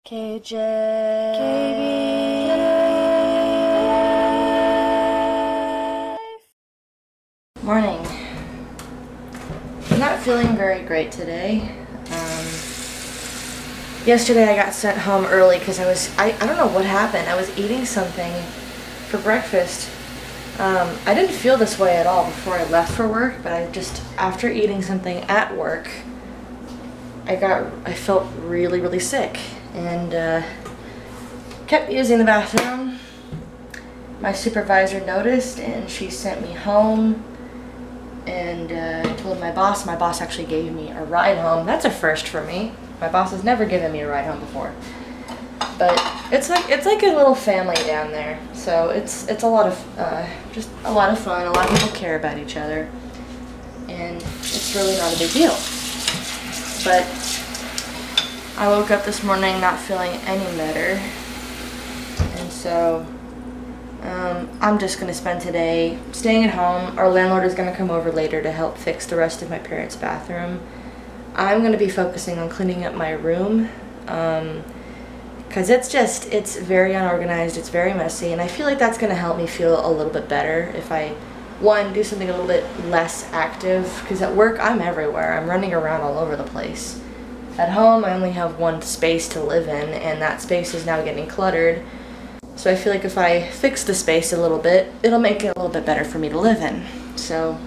KJ. Morning. I'm not feeling very great today. Yesterday I got sent home early because I don't know what happened. I was eating something for breakfast. I didn't feel this way at all before I left for work, but after eating something at work, I felt really sick and kept using the bathroom. My supervisor noticed and she sent me home, and I told my boss. My boss actually gave me a ride home. That's a first for me. My boss has never given me a ride home before. But it's like a little family down there. So it's a lot of just a lot of fun. A lot of people care about each other, and it's really not a big deal. But I woke up this morning not feeling any better, and so I'm just gonna spend today staying at home. Our landlord is gonna come over later to help fix the rest of my parents' bathroom. I'm gonna be focusing on cleaning up my room, because it's very unorganized, it's very messy, and I feel like that's gonna help me feel a little bit better if I, one, do something a little bit less active, because at work I'm everywhere. I'm running around all over the place. At home I only have one space to live in, and that space is now getting cluttered. So I feel like if I fix the space a little bit, it'll make it a little bit better for me to live in. So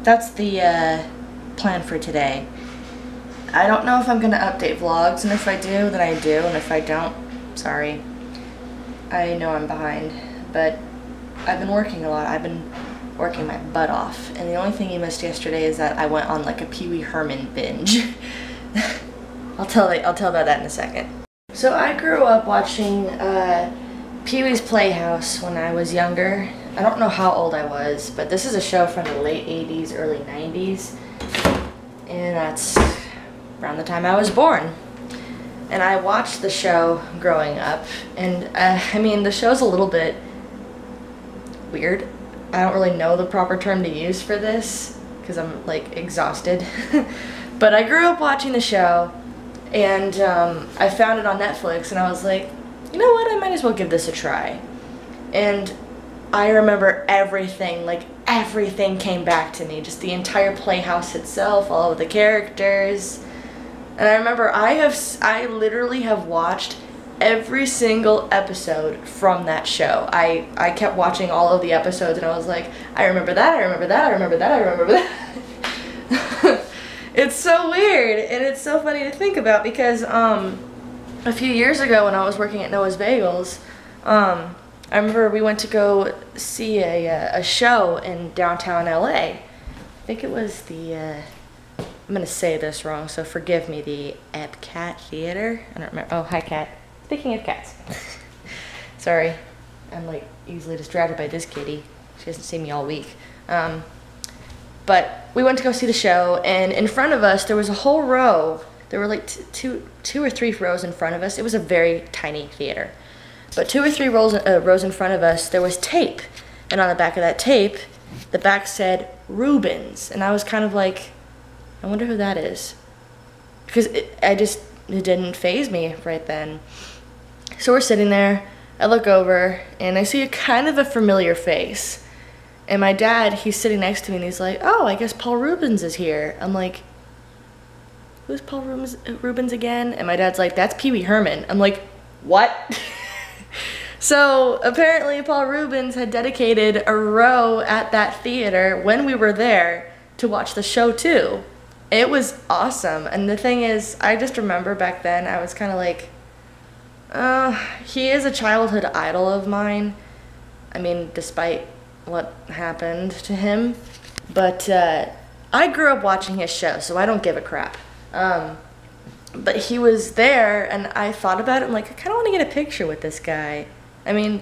that's the plan for today. I don't know if I'm gonna update vlogs, and if I do, then I do, and if I don't, sorry. I know I'm behind, but I've been working a lot. I've been working my butt off, and the only thing you missed yesterday is that I went on like a Pee-wee Herman binge. I'll tell about that in a second. So I grew up watching Pee-wee's Playhouse when I was younger. I don't know how old I was, but this is a show from the late 80s, early 90s, and that's around the time I was born. And I watched the show growing up, and I mean, the show's a little bit weird. I don't really know the proper term to use for this because I'm like exhausted. But I grew up watching the show, and I found it on Netflix, and I was like, you know what, I might as well give this a try. And I remember everything, like everything came back to me, just the entire playhouse itself, all of the characters. And I remember I literally have watched every single episode from that show. I kept watching all of the episodes, and I was like, I remember that, I remember that, I remember that, I remember that. It's so weird, and it's so funny to think about, because a few years ago when I was working at Noah's Bagels, I remember we went to go see a show in downtown LA. I think it was the I'm gonna say this wrong, so forgive me, the Epcat Theater? I don't remember. Oh, hi, Cat. Speaking of cats. Sorry. I'm like easily distracted by this kitty. She hasn't seen me all week. But we went to go see the show, and in front of us there was a whole row. There were like two or three rows in front of us. It was a very tiny theater. But 2 or 3 rows in front of us, there was tape. And on the back of that tape, the back said Rubens. And I was kind of like, I wonder who that is. Because it didn't faze me right then. So we're sitting there, I look over, and I see a kind of a familiar face. And my dad, he's sitting next to me, and he's like, oh, I guess Paul Rubens is here. I'm like, who's Paul Rubens again? And my dad's like, that's Pee-wee Herman. I'm like, what? So apparently Paul Rubens had dedicated a row at that theater when we were there to watch the show too. It was awesome. And the thing is, I just remember back then I was kind of like, he is a childhood idol of mine. I mean, despite what happened to him. But I grew up watching his show, so I don't give a crap. But he was there, and I thought about it. I'm like, I kind of want to get a picture with this guy. I mean,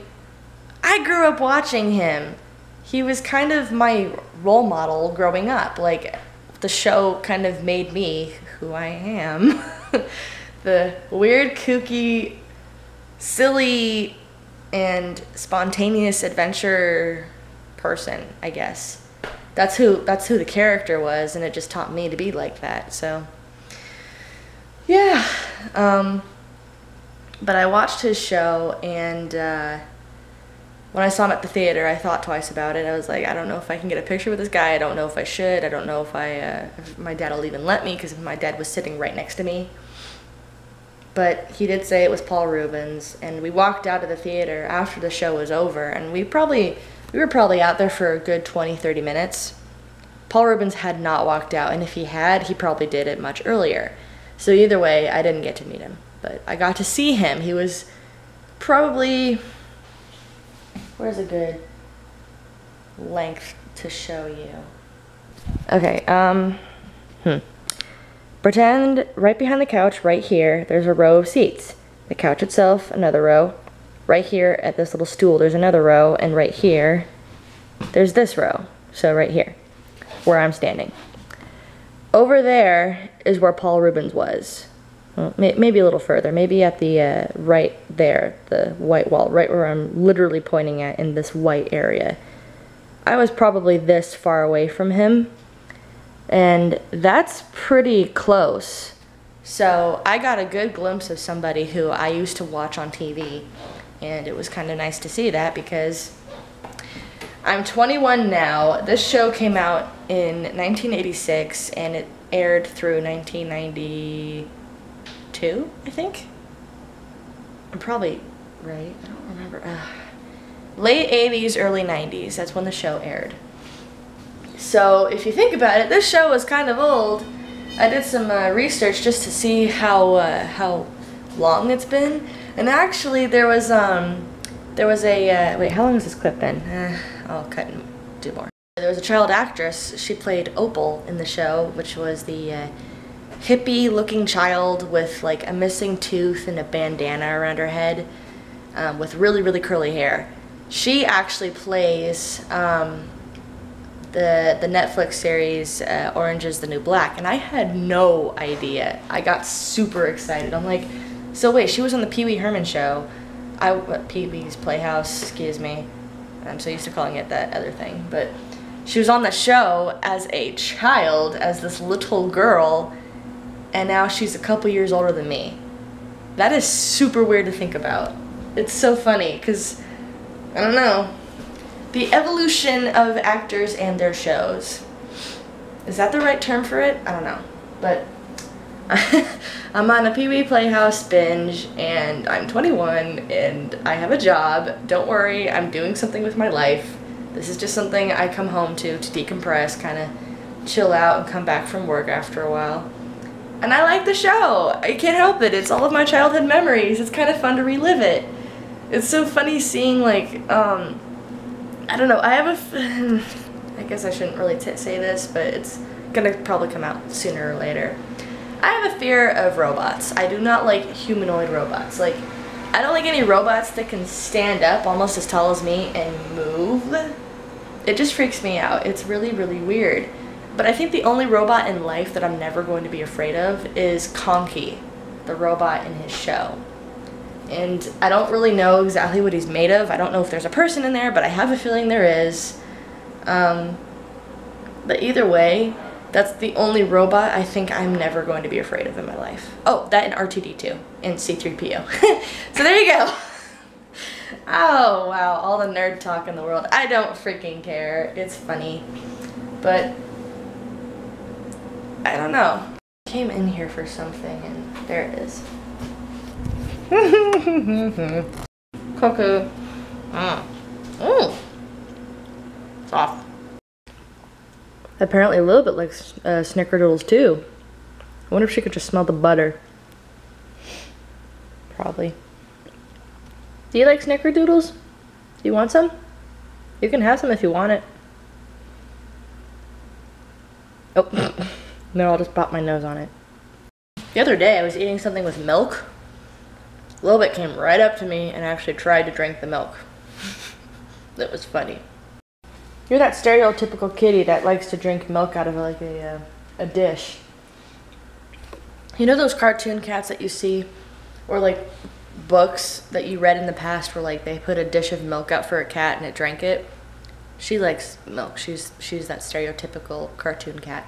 I grew up watching him. He was kind of my role model growing up. Like, the show kind of made me who I am. The weird, kooky, silly, and spontaneous adventure person, I guess. That's who the character was, and it just taught me to be like that. So yeah, But I watched his show, and when I saw him at the theater, I thought twice about it. I was like, I don't know if I can get a picture with this guy. I don't know if I should. I don't know if my dad will even let me, because my dad was sitting right next to me. But he did say it was Paul Reubens, and we walked out of the theater after the show was over, and we were probably out there for a good 20-30 minutes. Paul Reubens had not walked out, and if he had, he probably did it much earlier. So either way, I didn't get to meet him, but I got to see him. He was probably, where's a good length to show you? Okay, pretend right behind the couch, right here, there's a row of seats. The couch itself, another row. Right here at this little stool, there's another row, and right here, there's this row. So right here, where I'm standing. Over there is where Paul Reubens was. Well, maybe a little further, maybe at the right there, the white wall, right where I'm literally pointing at in this white area. I was probably this far away from him, and that's pretty close. So I got a good glimpse of somebody who I used to watch on TV, and it was kind of nice to see that, because I'm 21 now. This show came out in 1986, and it aired through 1992, I think? I'm probably right. I don't remember. Late 80s, early 90s. That's when the show aired. So if you think about it, this show was kind of old. I did some research just to see how long it's been, and actually there was a wait, how long has this clip been? I'll cut and do more. There was a child actress. She played Opal in the show, which was the hippie-looking child with like a missing tooth and a bandana around her head, with really, really curly hair. She actually plays the Netflix series Orange is the New Black, and I had no idea. I got super excited. I'm like, so wait, she was on the Pee Wee Herman show. Pee-wee's Playhouse, excuse me. I'm so used to calling it that other thing, but she was on the show as a child, as this little girl, and now she's a couple years older than me. That is super weird to think about. It's so funny, because, I don't know, the evolution of actors and their shows. Is that the right term for it? I don't know, but I'm on a Pee-wee Playhouse binge, and I'm 21, and I have a job. Don't worry, I'm doing something with my life. This is just something I come home to decompress, kind of chill out, and come back from work after a while. And I like the show. I can't help it. It's all of my childhood memories. It's kind of fun to relive it. It's so funny seeing, like, I don't know, I guess I shouldn't really say this, but it's gonna probably come out sooner or later. I have a fear of robots. I do not like humanoid robots. Like, I don't like any robots that can stand up almost as tall as me and move. It just freaks me out. It's really, really weird. But I think the only robot in life that I'm never going to be afraid of is Conky, the robot in his show. And I don't really know exactly what he's made of. I don't know if there's a person in there, but I have a feeling there is. But either way, that's the only robot I think I'm never going to be afraid of in my life. Oh, that and R2-D2 and C-3PO. So there you go. Oh, wow, all the nerd talk in the world. I don't freaking care. It's funny. But I don't know. I came in here for something, and there it is. Cuckoo. Soft. Apparently a little bit like snickerdoodles too. I wonder if she could just smell the butter. Probably. Do you like snickerdoodles? Do you want some? You can have some if you want it. Oh, no, I'll just pop my nose on it. The other day I was eating something with milk. A little bit came right up to me and actually tried to drink the milk. That was funny. You're that stereotypical kitty that likes to drink milk out of like a dish. You know those cartoon cats that you see, or like books that you read in the past where like they put a dish of milk out for a cat and it drank it? She likes milk. She's that stereotypical cartoon cat.